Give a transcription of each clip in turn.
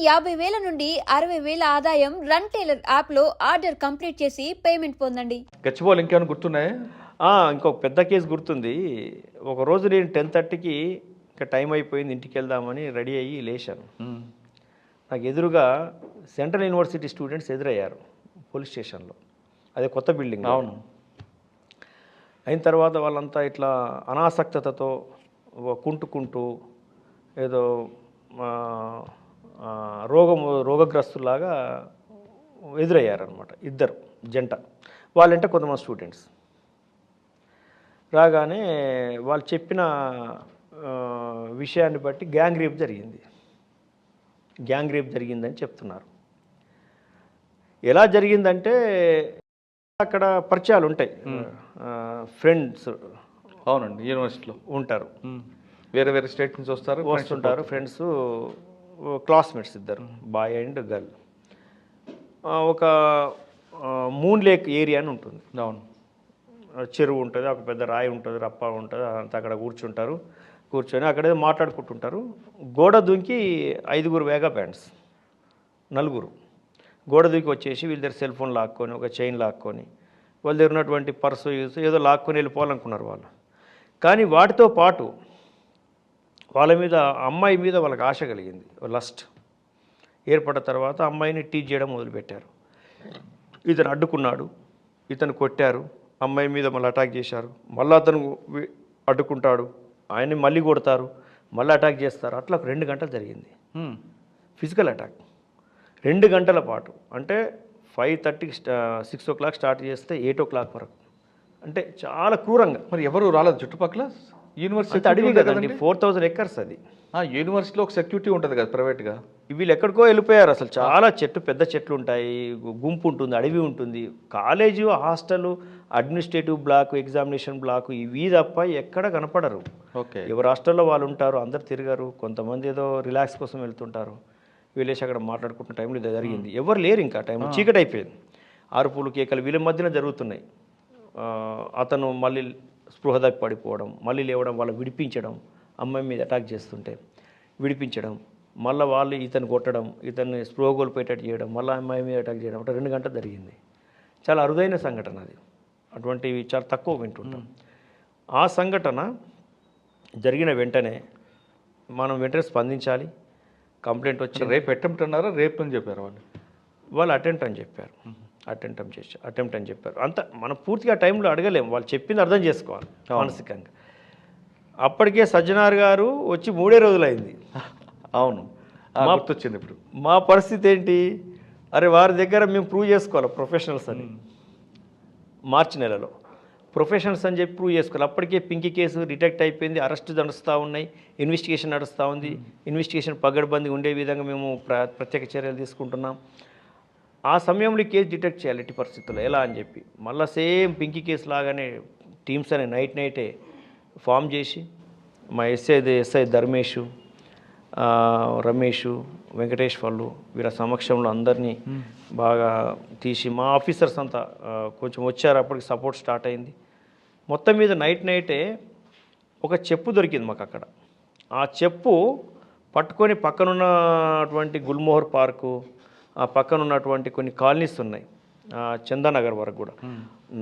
50,000 నుండి 60,000 ఆదాయం run tailor యాప్లో ఆర్డర్ కంప్లీట్ చేసి పేమెంట్ పొందండి. గచ్చిబౌలి ఇంకేమైనా గుర్తున్నాయా? ఇంకొక పెద్ద కేసు గుర్తుంది. ఒకరోజు నేను 10:30కి ఇంకా టైం అయిపోయింది, ఇంటికి వెళ్దామని రెడీ అయ్యి లేచాను. నాకు ఎదురుగా సెంట్రల్ యూనివర్సిటీ స్టూడెంట్స్ ఎదురయ్యారు పోలీస్ స్టేషన్లో. అదే కొత్త బిల్డింగ్. అవును. అయిన తర్వాత వాళ్ళంతా ఇట్లా అనాసక్తతతో కుంటుకుంటూ ఏదో రోగగ్రస్తులాగా ఎదురయ్యారనమాట. ఇద్దరు జంట, వాళ్ళంటే కొంతమంది స్టూడెంట్స్ రాగానే వాళ్ళు చెప్పిన విషయాన్ని బట్టి గ్యాంగ్ రేప్ జరిగిందని చెప్తున్నారు. ఎలా జరిగిందంటే అక్కడ పరిచయాలు ఉంటాయి, ఫ్రెండ్స్. అవునండి, యూనివర్సిటీలో ఉంటారు, వేరే వేరే స్టేట్ నుంచి వస్తుంటారు ఫ్రెండ్స్, క్లాస్మేట్స్ ఇద్దరు, బాయ్ అండ్ గర్ల్. ఒక మూన్ లేక్ ఏరియా అని ఉంటుంది. అవును. చెరువు ఉంటుంది, ఒక పెద్ద రాయి ఉంటుంది, రప్ప ఉంటుంది, అంతా అక్కడ కూర్చొని అక్కడే మాట్లాడుకుంటుంటారు. గోడ దూకి 5 వేగా బ్యాండ్స్, 4 గోడ దూకి వచ్చేసి వీళ్ళ దగ్గర సెల్ ఫోన్ లాక్కొని, ఒక చైన్ లాక్కొని, వాళ్ళ దగ్గర ఉన్నటువంటి పర్సు ఏదో లాక్కొని వెళ్ళిపోవాలనుకున్నారు వాళ్ళు. కానీ వాటితో పాటు వాళ్ళ మీద, అమ్మాయి మీద వాళ్ళకి ఆశ కలిగింది, లస్ట్ ఏర్పడ్డ తర్వాత అమ్మాయిని టీచ్ చేయడం మొదలుపెట్టారు. ఇతను అడ్డుకున్నాడు, ఇతను కొట్టారు, అమ్మాయి మీద మళ్ళీ అటాక్ చేశారు, మళ్ళీ అతను అడ్డుకుంటాడు, ఆయన్ని మళ్ళీ కొడతారు, మళ్ళీ అటాక్ చేస్తారు. అట్లా 2 గంటలు జరిగింది ఫిజికల్ అటాక్. 2 గంటల పాటు, అంటే 5:30కి 6 o'clock స్టార్ట్ చేస్తే 8 o'clock వరకు, అంటే చాలా క్రూరంగా. మరి ఎవరు రాలేదు చుట్టుపక్కల? యూనివర్సిటీ అడవి కదండి, 4,000 acres అది. యూనివర్సిటీలో ఒక సెక్యూరిటీ ఉంటుంది కదా ప్రైవేట్గా. వీళ్ళు ఎక్కడికో వెళ్ళిపోయారు. అసలు చాలా పెద్ద చెట్లు ఉంటాయి, గుంపు ఉంటుంది, అడవి ఉంటుంది. College, hostel, administrative block, examination block, ఇవి తప్ప ఎక్కడ కనపడరు. ఓకే. ఎవరు హాస్టల్లో వాళ్ళు ఉంటారు, అందరు తిరగరు. కొంతమంది ఏదో రిలాక్స్ కోసం వెళ్తుంటారు. వీళ్ళేసి అక్కడ మాట్లాడుకుంటున్న టైంలో ఇది జరిగింది. ఎవరు లేరు, ఇంకా టైం చీకటి అయిపోయింది. అరుపులు, కేకలు వీళ్ళ మధ్యన జరుగుతున్నాయి. అతను మళ్ళీ స్పృహ తప్పి పడిపోవడం, మళ్ళీ లేవడం, వాళ్ళు విడిపించడం, అమ్మాయి మీద అటాక్ చేస్తుంటే విడిపించడం, మళ్ళీ వాళ్ళు ఇతను కొట్టడం, ఇతన్ని స్పృహ కోల్పోయేటట్టు చేయడం, మళ్ళీ అమ్మాయి మీద అటాక్ చేయడం. అంటే 2 గంటలు జరిగింది. చాలా అరుదైన సంఘటన అది, అటువంటివి చాలా తక్కువ వింటుంటాం. ఆ సంఘటన జరిగిన వెంటనే మనం వెంటనే స్పందించాలి. కంప్లైంట్ వచ్చి రేపు అటెంప్ట్ అన్నారా, రేపు అని చెప్పారు వాళ్ళు అటెంప్ట్ అని చెప్పారు. అటెంప్ట్ అని చెప్పారు. అంత మనం పూర్తిగా టైంలో అడగలేము, వాళ్ళు చెప్పింది అర్థం చేసుకోవాలి మానసికంగా. అప్పటికే సజ్జనార్ గారు వచ్చి 3 రోజులైంది. అవును, గుర్తొచ్చింది ఇప్పుడు. మా పరిస్థితి ఏంటి? అరే వారి దగ్గర మేము ప్రూవ్ చేసుకోవాలి ప్రొఫెషనల్స్ అని. మార్చి నెలలో ప్రొఫెషనల్స్ అని చెప్పి ప్రూవ్ చేసుకోవాలి. అప్పటికే పింకీ కేసు డిటెక్ట్ అయిపోయింది, అరెస్ట్ నడుస్తూ ఉన్నాయి, ఇన్వెస్టిగేషన్ నడుస్తూ ఉంది. ఇన్వెస్టిగేషన్ పగడ్బందీ ఉండే విధంగా మేము ప్రత్యేక చర్యలు తీసుకుంటున్నాం. ఆ సమయంలో కేసు డిటెక్ట్ చేయాలి ఎట్టి పరిస్థితుల్లో, ఎలా అని చెప్పి మళ్ళీ సేమ్ పింకీ కేసు లాగానే టీమ్స్ అని నైటే ఫామ్ చేసి మా ఎస్ఐ ధర్మేషు, రమేష్, వెంకటేశ్వర్లు వీళ్ళ సమక్షంలో అందరినీ బాగా తీసి, మా ఆఫీసర్స్ అంతా కొంచెం వచ్చారు, అప్పటికి సపోర్ట్ స్టార్ట్ అయింది. మొత్తం మీద నైటే ఒక చెప్పు దొరికింది మాకు అక్కడ. ఆ చెప్పు పట్టుకొని పక్కనున్నటువంటి గుల్మోహర్ పార్కు, ఆ పక్కన ఉన్నటువంటి కొన్ని కాలనీస్ ఉన్నాయి, చందానగర్ వరకు కూడా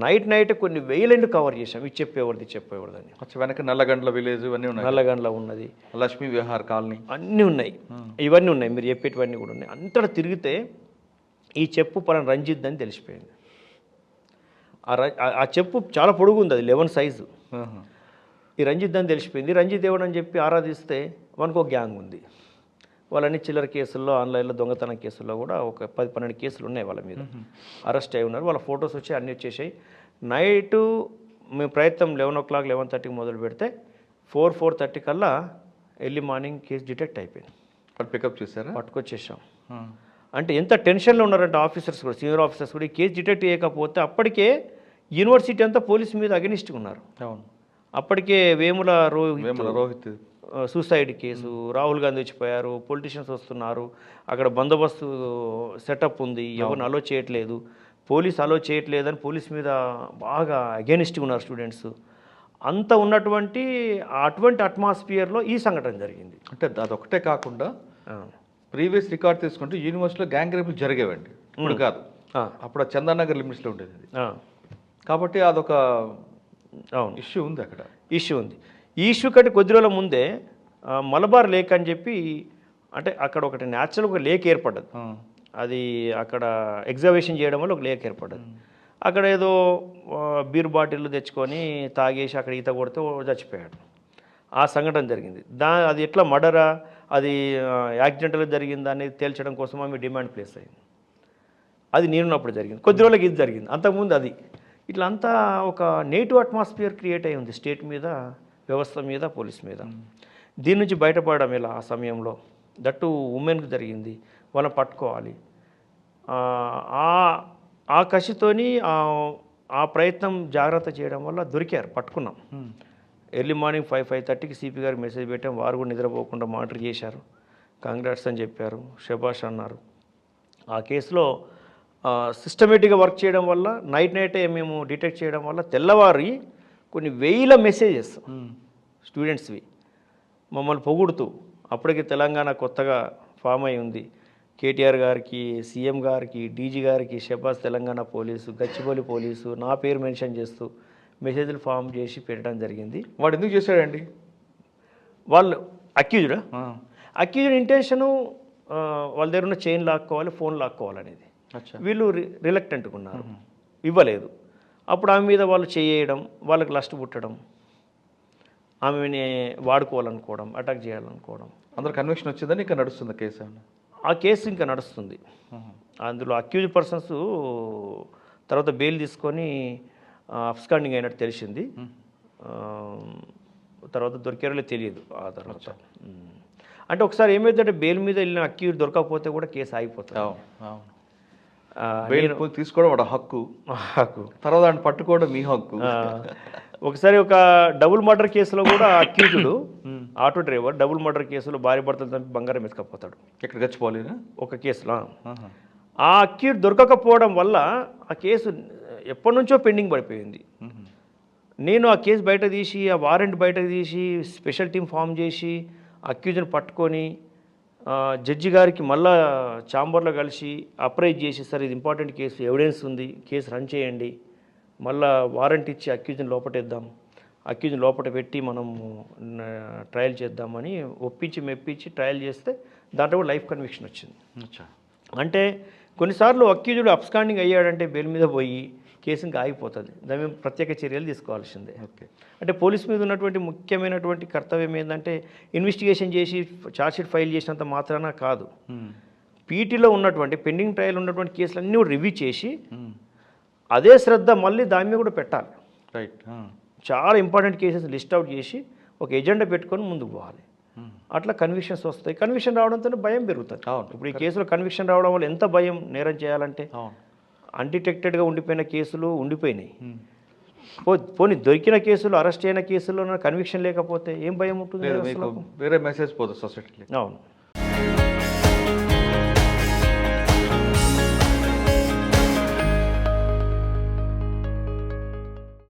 నైట్ కొన్ని వేలండ్ కవర్ చేసాం. ఇది చెప్పేవారిదని వెనక నల్లగండ్ల విలేజ్ ఇవన్నీ ఉన్నాయి, నల్లగండ్ల ఉన్నది, లక్ష్మీ విహార్ కాలనీ అన్నీ ఉన్నాయి, ఇవన్నీ ఉన్నాయి, మీరు చెప్పేటివన్నీ కూడా ఉన్నాయి. అంతటా తిరిగితే ఈ చెప్పు పలానా రంజిత్ అని తెలిసిపోయింది. ఆ చెప్పు చాలా పొడుగు ఉంది, అది 11 సైజు. ఈ రంజిత్ అని తెలిసిపోయింది. రంజిత్ ఎవడని చెప్పి ఆరాధిస్తే మనకు ఒక గ్యాంగ్ ఉంది. వాళ్ళని చిల్లర కేసుల్లో, ఆన్లైన్లో దొంగతనం కేసుల్లో కూడా ఒక 10-12 కేసులు ఉన్నాయి వాళ్ళ మీద. అరెస్ట్ అయి ఉన్నారు. వాళ్ళ ఫొటోస్ వచ్చి అన్నీ వచ్చేసాయి. నైటు మేము ప్రయత్నం 11 o'clock 11:30కి మొదలు పెడితే 4:30 కల్లా ఎర్లీ మార్నింగ్ కేసు డిటెక్ట్ అయిపోయింది. వాళ్ళు పికప్ చేశారా? పట్టుకొచ్చేసాం. అంటే ఎంత టెన్షన్లో ఉన్నారంటే ఆఫీసర్స్ కూడా, సీనియర్ ఆఫీసర్స్ కూడా. ఈ కేసు డిటెక్ట్ చేయకపోతే అప్పటికే యూనివర్సిటీ అంతా పోలీసు మీద అగెనిస్ట్గా ఉన్నారు. అవును, అప్పటికే వేముల రోహిత్ సూసైడ్ కేసు, రాహుల్ గాంధీ వచ్చిపోయారు, పొలిటీషియన్స్ వస్తున్నారు, అక్కడ బందోబస్తు సెటప్ ఉంది, ఎవరిని అలో చేయట్లేదు, పోలీస్ అలో చేయట్లేదని పోలీస్ మీద బాగా అగెనిస్ట్గా ఉన్నారు స్టూడెంట్స్. అంత ఉన్నటువంటి అటువంటి అట్మాస్ఫియర్లో ఈ సంఘటన జరిగింది. అంటే అదొకటే కాకుండా ప్రీవియస్ రికార్డ్ తీసుకుంటే యూనివర్సిటీలో గ్యాంగ్ రేపులు జరిగేవండి, ఇప్పుడు కాదు. అప్పుడు ఆ చందానగర్ లిమిట్స్లో ఉండేది అది. కాబట్టి అదొక అవును ఇష్యూ ఉంది అక్కడ. ఇష్యూ ఉంది. ఈ ఇష్యూ కంటే కొద్ది రోజుల ముందే మలబార్ లేక్ అని చెప్పి, అంటే అక్కడ ఒకటి న్యాచురల్ ఒక లేక్ ఏర్పడ్డది. అది అక్కడ ఎగ్జాబిషన్ చేయడం వల్ల ఒక లేక్ ఏర్పడ్డది. అక్కడ ఏదో బీర్ బాటిల్ తెచ్చుకొని తాగేసి అక్కడ ఈత కొడితే చచ్చిపోయాడు. ఆ సంఘటన జరిగింది. అది ఎట్లా మర్డరా, అది యాక్సిడెంటల్గా జరిగిందా అనేది తేల్చడం కోసం ఆమె డిమాండ్ ప్లేస్ అయింది. అది నేనున్నప్పుడు జరిగింది. కొద్ది రోజులకి ఇది జరిగింది. అంతకుముందు అది ఇట్లా అంతా ఒక నెగిటివ్ అట్మాస్ఫియర్ క్రియేట్ అయి ఉంది స్టేట్ మీద, వ్యవస్థ మీద, పోలీస్ మీద. దీని నుంచి బయటపడడం ఎలా ఆ సమయంలో, దట్టు ఉమెన్కి జరిగింది, వాళ్ళని పట్టుకోవాలి. ఆ కసితోని ఆ ప్రయత్నం జాగ్రత్త చేయడం వల్ల దొరికారు, పట్టుకున్నాం. ఎర్లీ మార్నింగ్ 5:30కి సిపి గారికి మెసేజ్ పెట్టాం. వారు కూడా నిద్రపోకుండా మానిటర్ చేశారు. కాంగ్రాట్స్ అని చెప్పారు, శబాష్ అన్నారు. ఆ కేసులో సిస్టమేటిక్గా వర్క్ చేయడం వల్ల, నైటే మేము డిటెక్ట్ చేయడం వల్ల తెల్లవారి కొన్ని వేల మెసేజెస్ స్టూడెంట్స్వి మమ్మల్ని పొగుడుతూ, అప్పటికి తెలంగాణ కొత్తగా ఫామ్ అయి ఉంది, కేటీఆర్ గారికి, సీఎం గారికి, డీజీ గారికి శబాష్ తెలంగాణ పోలీసు, గచ్చిబౌలి పోలీసు, నా పేరు మెన్షన్ చేస్తూ మెసేజ్లు ఫామ్ చేసి పెట్టడం జరిగింది. వాడు ఎందుకు చేశాడండి? వాళ్ళు అక్యూజ్డ్ ఇంటెన్షను వాళ్ళ దగ్గర ఉన్న చైన్ లాక్కోవాలి, ఫోన్ లాక్కోవాలనేది. వీళ్ళు రిలక్టెంట్గా ఉన్నారు, ఇవ్వలేదు. అప్పుడు ఆమె మీద వాళ్ళు చేయడం, వాళ్ళకి లస్ట్ పుట్టడం, ఆమెని వాడుకోవాలనుకోవడం, అటాక్ చేయాలనుకోవడం. అందరు కన్విక్షన్ వచ్చిందని ఇంకా నడుస్తుంది కేసు? ఆ కేసు ఇంకా నడుస్తుంది. అందులో అక్యూజ్డ్ పర్సన్స్ తర్వాత బెయిల్ తీసుకొని అబ్స్కాండింగ్ అయినట్టు తెలిసింది. తర్వాత దొరికారో తెలియదు. ఆ తర్వాత అంటే ఒకసారి ఏమైందంటే బెయిల్ మీద వెళ్ళిన అక్యూజ్డ్ దొరకకపోతే కూడా కేసు ఆగిపోతుంది. బెయిల్ తీసుకోవడం వాడు హక్కు, తర్వాత దాన్ని పట్టుకోవడం మీ హక్కు. ఒకసారి ఒక డబుల్ మర్డర్ కేసులో కూడా accused auto driver double murder కేసులో భార్య భర్తలు చంపి బంగారం ఎత్తుకపోతాడు. ఎక్కడ గచ్చిపోలేనా ఒక కేసులో. ఆ అక్యూజ్డ్ దొరకకపోవడం వల్ల ఆ కేసు ఎప్పటి నుంచో పెండింగ్ పడిపోయింది. నేను ఆ కేసు బయట తీసి, ఆ వారెంట్ బయట తీసి, స్పెషల్ టీం ఫామ్ చేసి అక్యూజ్ని పట్టుకొని జడ్జి గారికి మళ్ళా ఛాంబర్లో కలిసి అప్రైజ్ చేసి, సార్ ఇది ఇంపార్టెంట్ కేసు, ఎవిడెన్స్ ఉంది, కేసు రన్ చేయండి, మళ్ళా వారెంట్ ఇచ్చి అక్యూజ్ని లోపటేద్దాం, అక్యూజ్ని లోపల పెట్టి మనం ట్రయల్ చేద్దామని ఒప్పించి మెప్పించి ట్రయల్ చేస్తే దాంట్లో కూడా లైఫ్ కన్విక్షన్ వచ్చింది. అంటే కొన్నిసార్లు అక్యూజ్డ్ అబ్స్కాండింగ్ అయ్యాడంటే బెయిల్ మీద పోయి కేసు ఇంకా ఆగిపోతుంది. దాని మీద ప్రత్యేక చర్యలు తీసుకోవాల్సిందే. అంటే పోలీస్ మీద ఉన్నటువంటి ముఖ్యమైనటువంటి కర్తవ్యం ఏంటంటే ఇన్వెస్టిగేషన్ చేసి ఛార్జ్షీట్ ఫైల్ చేసినంత మాత్రాన కాదు, పీటీలో ఉన్నటువంటి పెండింగ్ ట్రయల్ ఉన్నటువంటి కేసులన్నీ కూడా రివ్యూ చేసి అదే శ్రద్ధ మళ్ళీ దాని మీద కూడా పెట్టాలి. రైట్. చాలా ఇంపార్టెంట్ కేసెస్ లిస్ట్ అవుట్ చేసి ఒక ఎజెండా పెట్టుకొని ముందుకు పోవాలి. అట్లా కన్విక్షన్స్ వస్తాయి. కన్విక్షన్ రావడంతో భయం పెరుగుతుంది. ఇప్పుడు ఈ కేసులో కన్విక్షన్ రావడం వల్ల ఎంత భయం, నేరం చేయాలంటే. అన్డిటెక్టెడ్గా ఉండిపోయిన కేసులు ఉండిపోయినాయి. పోనీ దొరికిన కేసులు, అరెస్ట్ అయిన కేసుల్లో కన్విక్షన్ లేకపోతే ఏం భయం ఉంటుంది? వేరే మెసేజ్ పోతుంది సొసైటీకి. అవును.